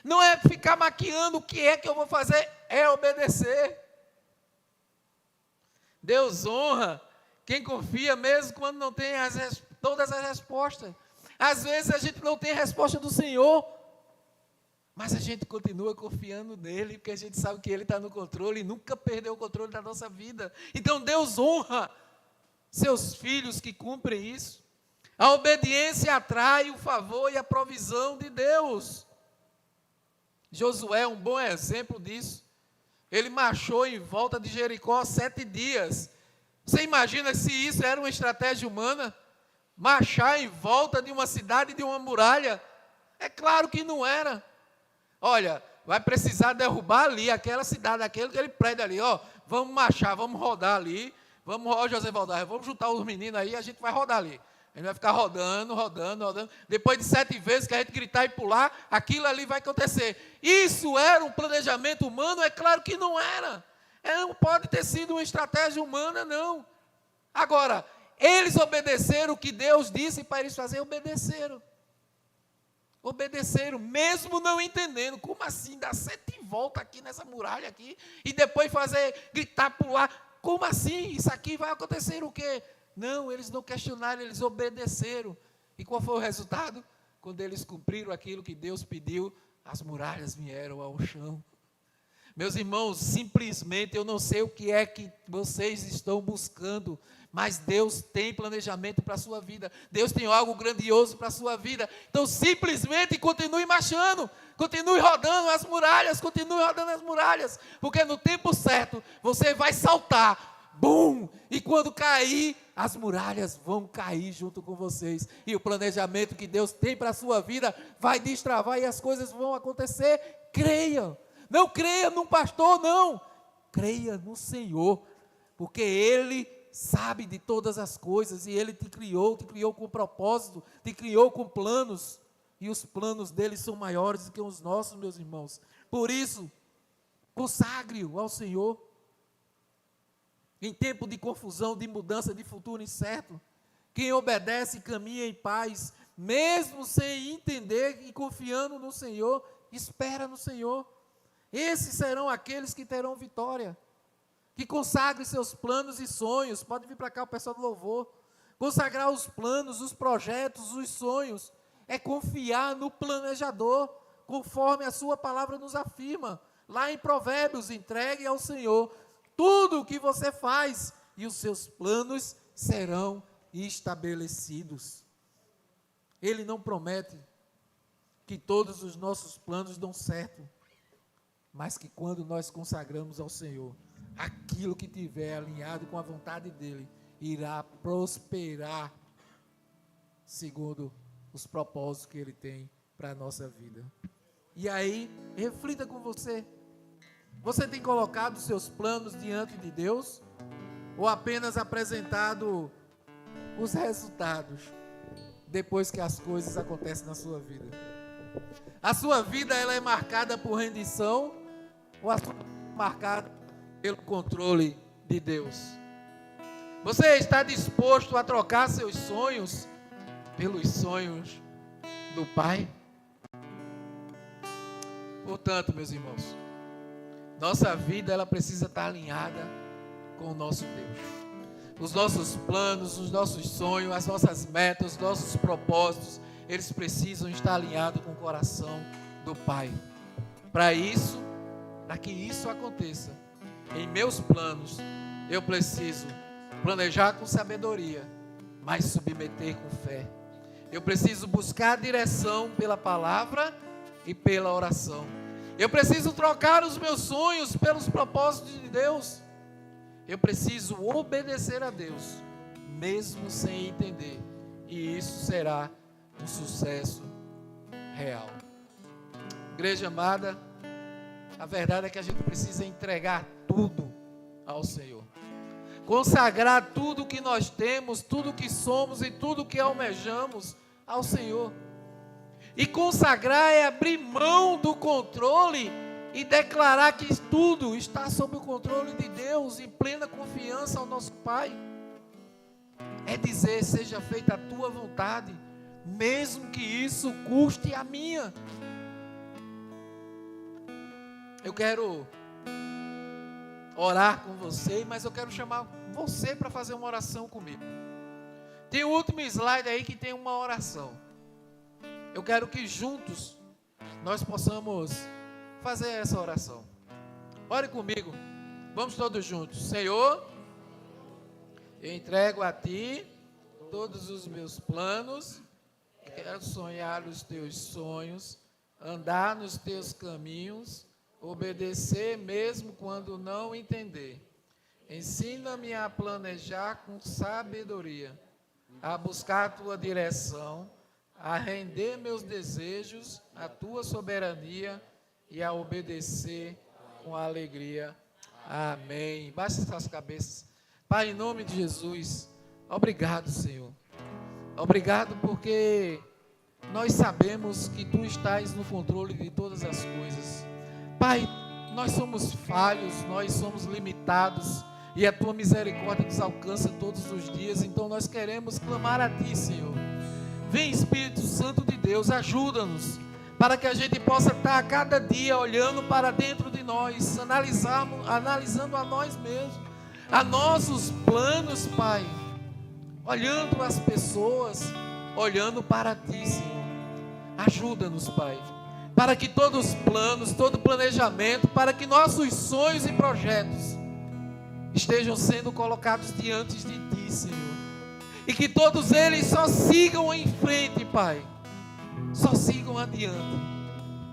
Não é ficar maquiando o que é que eu vou fazer, é obedecer. Deus honra quem confia mesmo quando não tem todas as respostas. Às vezes a gente não tem a resposta do Senhor, mas a gente continua confiando nele, porque a gente sabe que Ele está no controle e nunca perdeu o controle da nossa vida. Então Deus honra seus filhos que cumprem isso. A obediência atrai o favor e a provisão de Deus. Josué é um bom exemplo disso. Ele marchou em volta de Jericó 7 dias. Você imagina se isso era uma estratégia humana? Marchar em volta de uma cidade, de uma muralha? É claro que não era. Olha, vai precisar derrubar ali aquela cidade, aquele prédio ali, ó. Vamos marchar, vamos rodar ali. Vamos, José Valdar, vamos juntar os meninos aí, a gente vai rodar ali. A gente vai ficar rodando. Depois de 7 vezes que a gente gritar e pular, aquilo ali vai acontecer. Isso era um planejamento humano? É claro que não era. Não pode ter sido uma estratégia humana, não. Agora, eles obedeceram o que Deus disse para eles fazerem, obedeceram. Obedeceram, mesmo não entendendo. Como assim, dar 7 voltas aqui nessa muralha aqui, e depois gritar, pular? Como assim? Isso aqui vai acontecer o quê? Não, eles não questionaram, eles obedeceram. E qual foi o resultado? Quando eles cumpriram aquilo que Deus pediu, as muralhas vieram ao chão. Meus irmãos, simplesmente eu não sei o que é que vocês estão buscando, mas Deus tem planejamento para a sua vida. Deus tem algo grandioso para a sua vida. Então simplesmente continue marchando, continue rodando as muralhas, porque no tempo certo você vai saltar, bum, e quando cair, as muralhas vão cair junto com vocês, e o planejamento que Deus tem para a sua vida vai destravar e as coisas vão acontecer. Creia, não creia num pastor, não, creia no Senhor, porque Ele sabe de todas as coisas, e Ele te criou com propósito, te criou com planos, e os planos dele são maiores do que os nossos, meus irmãos. Por isso, consagre-o ao Senhor. Em tempo de confusão, de mudança, de futuro incerto, quem obedece caminha em paz, mesmo sem entender e confiando no Senhor, espera no Senhor. Esses serão aqueles que terão vitória. Que consagre seus planos e sonhos. Pode vir para cá o pessoal do louvor. Consagrar os planos, os projetos, os sonhos, é confiar no planejador, conforme a sua palavra nos afirma. Lá em Provérbios, entregue ao Senhor tudo o que você faz, e os seus planos serão estabelecidos. Ele não promete que todos os nossos planos dão certo, mas que quando nós consagramos ao Senhor, aquilo que tiver alinhado com a vontade dEle, irá prosperar, segundo os propósitos que Ele tem para a nossa vida. E aí, reflita com você. Você tem colocado os seus planos diante de Deus? Ou apenas apresentado os resultados, depois que as coisas acontecem na sua vida? A sua vida, ela é marcada por rendição, ou a sua vida é marcada pelo controle de Deus? Você está disposto a trocar seus sonhos pelos sonhos do Pai? Portanto, meus irmãos, nossa vida ela precisa estar alinhada com o nosso Deus. Os nossos planos, os nossos sonhos, as nossas metas, os nossos propósitos, eles precisam estar alinhados com o coração do Pai. Para que isso aconteça, em meus planos, eu preciso planejar com sabedoria, mas submeter com fé. Eu preciso buscar direção pela palavra e pela oração. Eu preciso trocar os meus sonhos pelos propósitos de Deus. Eu preciso obedecer a Deus, mesmo sem entender. E isso será um sucesso real. Igreja amada, a verdade é que a gente precisa entregar tudo ao Senhor. Consagrar tudo que nós temos, tudo que somos e tudo que almejamos ao Senhor. E consagrar é abrir mão do controle e declarar que tudo está sob o controle de Deus, em plena confiança ao nosso Pai. É dizer, seja feita a tua vontade, mesmo que isso custe a minha. Eu quero orar com você, mas eu quero chamar você para fazer uma oração comigo. Tem o último slide aí que tem uma oração. Eu quero que juntos nós possamos fazer essa oração. Ore comigo. Vamos todos juntos. Senhor, eu entrego a Ti todos os meus planos. Quero sonhar os Teus sonhos, andar nos Teus caminhos, obedecer mesmo quando não entender. Ensina-me a planejar com sabedoria, a buscar a Tua direção, a render meus desejos à Tua soberania e a obedecer com alegria. Amém. Baixe suas cabeças. Pai, em nome de Jesus, obrigado, Senhor. Obrigado porque nós sabemos que Tu estás no controle de todas as coisas. Pai, nós somos falhos, nós somos limitados e a Tua misericórdia nos alcança todos os dias. Então nós queremos clamar a Ti, Senhor. Vem, Espírito Santo de Deus, ajuda-nos para que a gente possa estar a cada dia olhando para dentro de nós, analisando a nós mesmos, a nossos planos, Pai, olhando as pessoas, olhando para Ti, Senhor. Ajuda-nos, Pai, para que todos os planos, todo planejamento, para que nossos sonhos e projetos estejam sendo colocados diante de Ti, Senhor. E que todos eles só sigam em frente, Pai. Só sigam adiante,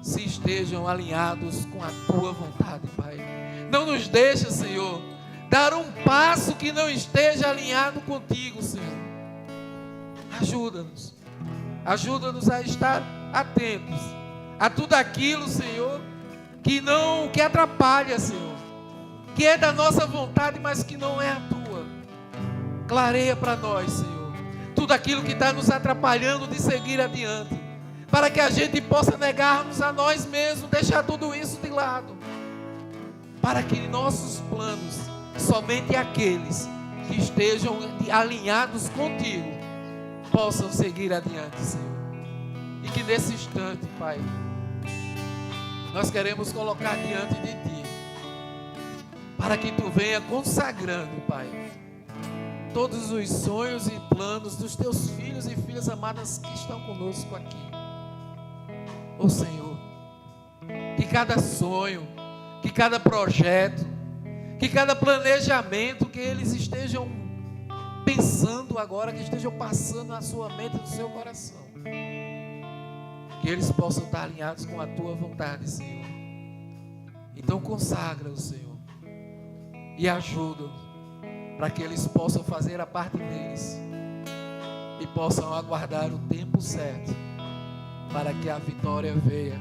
se estejam alinhados com a Tua vontade, Pai. Não nos deixa, Senhor, dar um passo que não esteja alinhado contigo, Senhor. Ajuda-nos. Ajuda-nos a estar atentos a tudo aquilo, Senhor, que atrapalha, Senhor, que é da nossa vontade, mas que não é a Tua. Clareia para nós, Senhor, tudo aquilo que está nos atrapalhando de seguir adiante, para que a gente possa negarmos a nós mesmos, deixar tudo isso de lado, para que nossos planos, somente aqueles que estejam alinhados contigo, possam seguir adiante, Senhor. E que nesse instante, Pai, nós queremos colocar diante de Ti, para que Tu venha consagrando, Pai, todos os sonhos e planos dos Teus filhos e filhas amadas que estão conosco aqui. Ó Senhor, que cada sonho, que cada projeto, que cada planejamento que eles estejam pensando agora, que estejam passando na sua mente, no seu coração, que eles possam estar alinhados com a Tua vontade, Senhor. Então consagra-o, Senhor, e ajuda-o, para que eles possam fazer a parte deles e possam aguardar o tempo certo, para que a vitória venha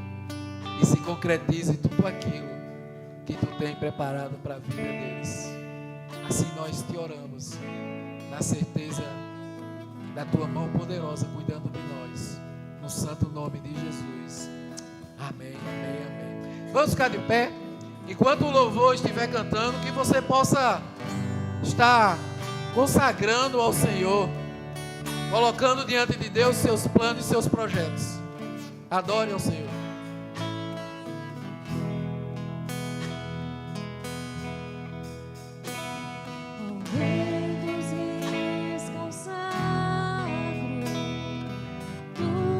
e se concretize tudo aquilo que Tu tem preparado para a vida deles. Assim nós Te oramos, na certeza da Tua mão poderosa cuidando de nós, no santo nome de Jesus. Amém, amém, amém. Vamos ficar de pé, enquanto o louvor estiver cantando, que você possa estar consagrando ao Senhor, colocando diante de Deus seus planos e seus projetos. Adore ao Senhor.